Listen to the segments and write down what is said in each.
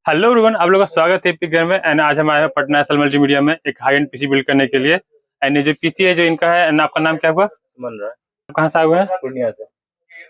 Hello everyone, आप लोगों का स्वागत है एपी घर में। एंड आज हम आए हैं पटना एसएल मल्टीमीडिया में एक हाई एंड पीसी बिल्ड करने के लिए। एंड ये जो पीसी है जो इनका है, एंड आपका नाम क्या हुआ? सुमन राय। आप कहाँ से आए हुए हैं? पूर्णिया से।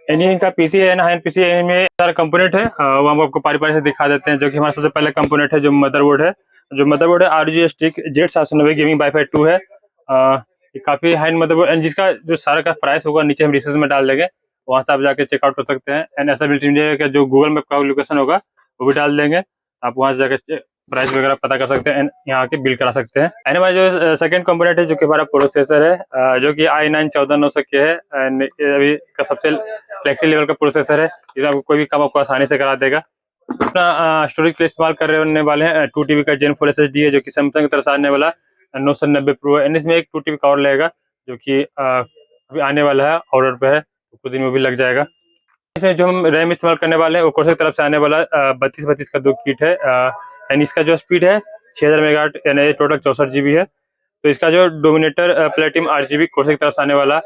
एंड ये इनका पीसी है, हाई एंड पीसी है, इनमें सारा कंपोनेंट है, वो हम आपको पारी पारी से दिखा देते हैं। जो कि हमारा सबसे पहले कंपोनेंट है जो मदरबोर्ड है। जो मदरबोर्ड है ROG stick Z790 gaming wifi 2 है। ये काफी हाई एंड मदरबोर्ड, एंड जिसका जो सारा का प्राइस होगा नीचे हम डिस्क्रिप्शन में डाल देंगे, वहाँ से आप जाके चेकआउट कर सकते हैं। एंड एसएल मल्टीमीडिया का जो गूगल मैप का लोकेशन होगा वो भी डाल देंगे, आप वहाँ से जाकर प्राइस वगैरह पता कर सकते हैं एंड यहाँ के बिल करा सकते हैं। एंड हमारा जो सेकंड कंपोनेंट है जो कि हमारा प्रोसेसर है, जो कि i9 14900 के है। एंड ये अभी का सबसे फ्लेक्सी लेवल का प्रोसेसर है, जिसमें आपको कोई भी काम आपको आसानी से करा देगा। अपना स्टोरेज के लिए इस्तेमाल करने वाले हैं 2 TB का Gen 4 SSD है, जो कि सैमसंग की तरफ से आने वाला 990 प्रो है। एंड इसमें एक 2 TB का और लगेगा, जो कि अभी आने वाला है, ऑर्डर पे है, तो कुछ दिन में भी लग जाएगा। इसमें जो हम रैम इस्तेमाल करने वाले हैं वो कोर्स की तरफ से आने वाला 32 का 2 किट है। एंड इसका जो स्पीड है 6000 मेगाहर्ट्ज, यानी टोटल 64 GB है। तो इसका जो डोमिनेटर प्लेटिनम RGB कोर्स की तरफ से आने वाला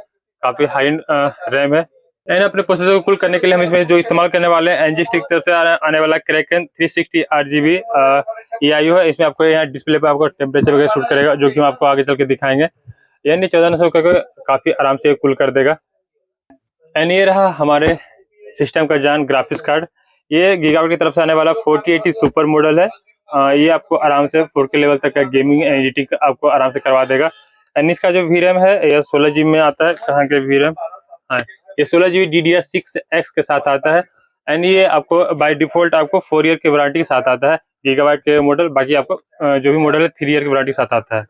काफी हाई रैम है। एंड अपने प्रोसेसर को कूल करने के लिए हम इसमें जो इस्तेमाल करने वाले हैं NG स्टिक तरफ से आने वाला Kraken 360 RGB EIO है। इसमें आपको यहाँ डिस्प्ले पे आपको टेम्परेचर वगैरह शूट करेगा, जो कि हम आपको आगे चल के दिखाएंगे। यानी 1400 का काफी आराम से कूल कर देगा। एंड ये रहा हमारे सिस्टम का जान ग्राफिक्स कार्ड। ये गीगाबाइट की तरफ से आने वाला 4080 सुपर मॉडल है। ये आपको आराम से 4K लेवल तक का गेमिंग एडिटिंग आपको आराम से करवा देगा। एंड इसका जो VRAM है ये 16 GB में आता है। कहाँ के VRAM? हाँ, ये 16 GB DDR6X के साथ आता है। एंड ये आपको बाय डिफॉल्ट आपको 4 ईयर की वारंटी के साथ आता है गीगाबाइट के मॉडल। बाकी आपको जो भी मॉडल है 3 ईयर की वारंटी के साथ आता है।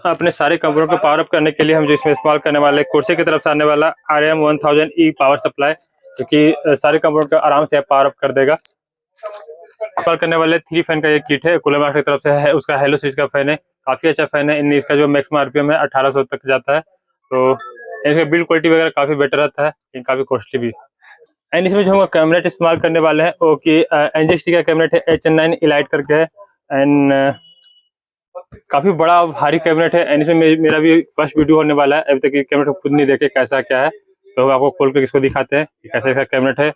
अपने सारे कंप्यूटर को पावर अप करने के लिए हम जो इसमें इस्तेमाल करने वाले कोर्से की तरफ से आने वाला RM 1000E पावर सप्लाई, जो कि सारे कंप्यूटर को आराम से पावर अप कर देगा। इस्तेमाल करने वाले 3 फैन का एक किट है, कूलर मार्क की तरफ से है, उसका हेलो सीरीज का फैन है, काफी अच्छा फैन है। इसका जो मैक्सिमम RPM है 1800 तक जाता है। तो इसका बिल्ड क्वालिटी वगैरह काफी बेटर रहता है, लेकिन काफी कॉस्टली भी। एंड इसमें जो हम कैमरेट इस्तेमाल करने वाले हैं वो कि NGST का कैमरेट है HN9 इलाइट करके है। एंड काफी बड़ा भारी कैबिनेट है। एंड इसमें मेरा भी फर्स्ट वीडियो होने वाला है, अभी तक ये कैबिनेट खुद नहीं देखे कैसा क्या है, तो हम आपको खोल कर इसको दिखाते हैं कि कैसा इसका कैबिनेट है।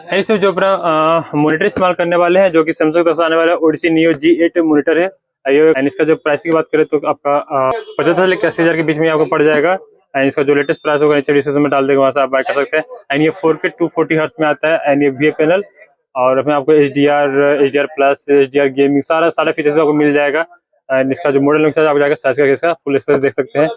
एंड इसमें जो अपना मॉनिटर इस्तेमाल करने वाले हैं, जो कि सैमसंग तरफ से आने वाला Odyssey Neo G8 मॉनिटर है। एंड इसका जो प्राइस की बात करें तो आपका 75 से 80,000 के बीच में आपको पड़ जाएगा। एंड इसका जो लेटेस्ट प्राइस होगा नीचे डिस्क्रिप्शन में डाल देगा, वहां से आप बाय कर सकते हैं। एंड ये 4K 240 हर्ट्ज में आता है। एंड ये VA पैनल और अपने आपको HDR प्लस HDR गेमिंग सारा फीचर्स आपको मिल जाएगा। एंड इसका जो मॉडल आप जाकर सर्च करके इसका फुल स्पेस देख सकते हैं।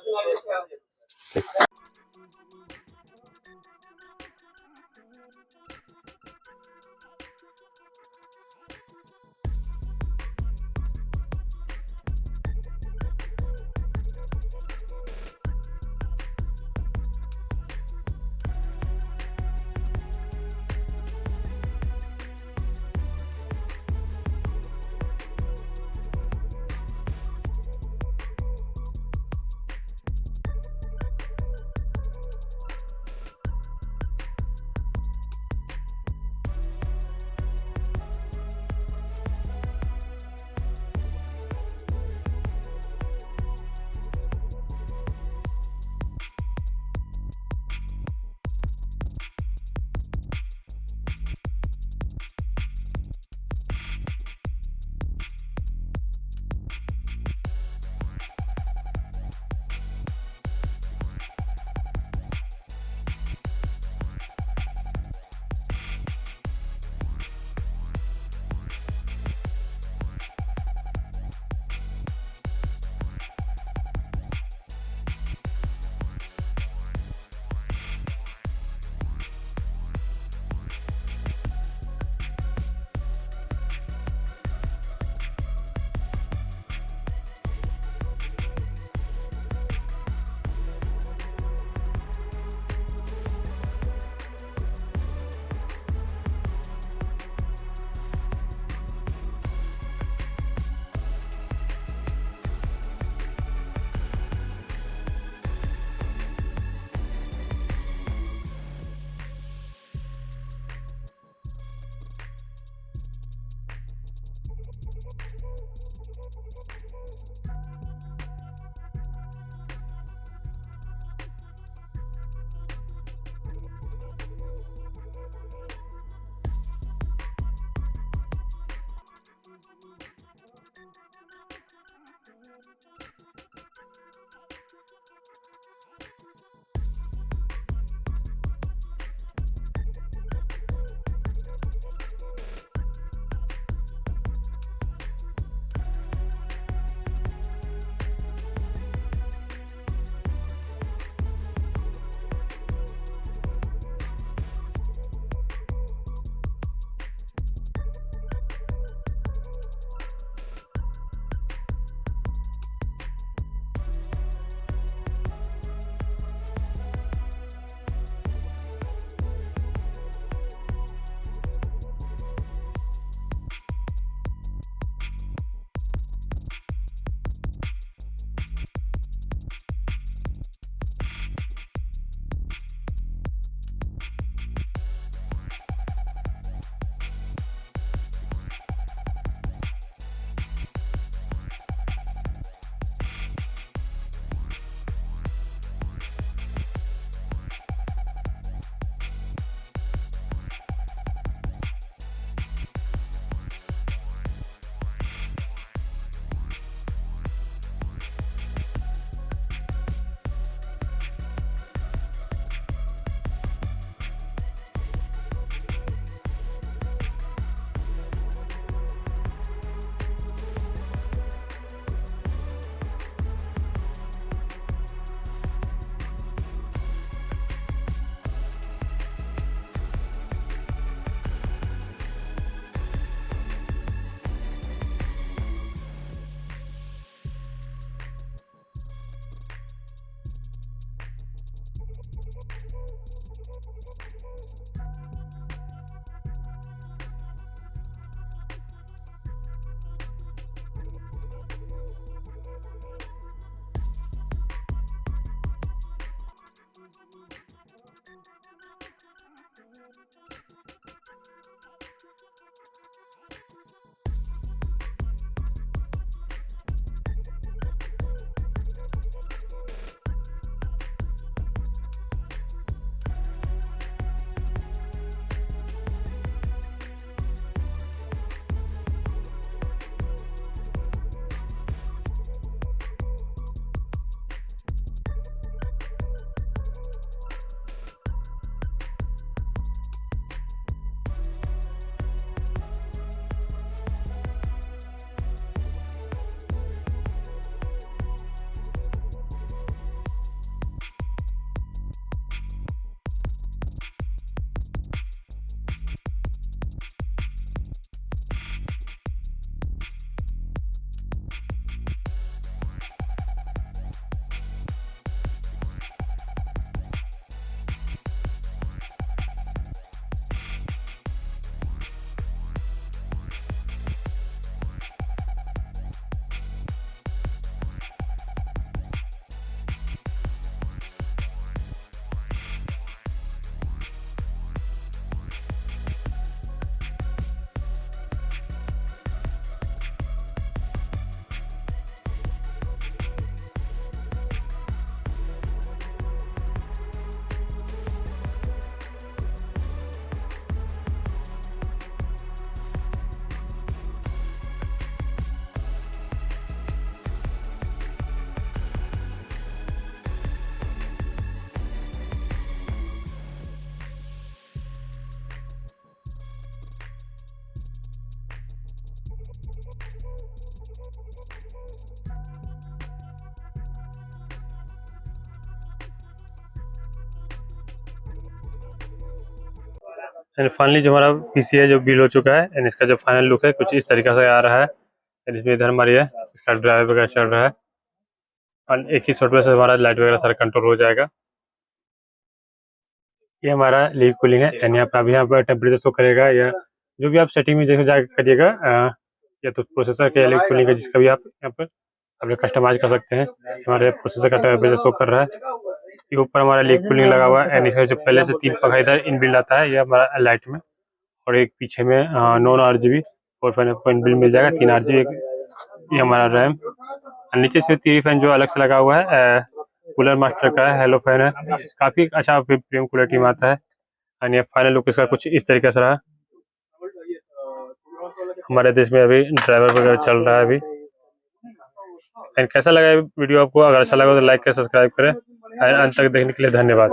एंड फाइनली जो हमारा पीसी है जो बिल हो चुका है एंड इसका जो फाइनल लुक है कुछ इस तरीके से आ रहा है। एंड इसमें इधर हमारी है इसका ड्राइव वगैरह चल रहा है और एक ही सॉफ्टवेयर से हमारा लाइट वगैरह सारा कंट्रोल हो जाएगा। ये हमारा लीक कूलिंग है एंड यहाँ पर टेम्परेचर शो करेगा या जो भी आप सेटिंग में जैसे जाकर करिएगा या तो प्रोसेसर के लीक कूलिंग का जिसका भी आप यहाँ पर अपने कस्टमाइज कर सकते हैं। हमारे प्रोसेसर का टेम्परेचर शो कर रहा है। ये ऊपर हमारा लीक कूलिंग लगा हुआ है एंड इसका जो पहले से 3 पंखा इधर इनबिल्ड आता है ये हमारा लाइट में, और एक पीछे में नॉन RGB 4.5 बिल मिल जाएगा, 3 RGB ये हमारा रैम। नीचे से 3 फैन जो अलग से लगा हुआ है कूलर मास्टर का है, हेलो फैन है, काफी अच्छा प्रीमियम कूलर टीम आता है। एंड ये फाइनल लुक इसका कुछ इस तरीके से रहा। हमारे देश में अभी ड्राइवर वगैरह चल रहा है अभी। एंड कैसा लगा वीडियो आपको? अगर अच्छा लगा तो लाइक करें, सब्सक्राइब करें। अंत तक देखने के लिए धन्यवाद।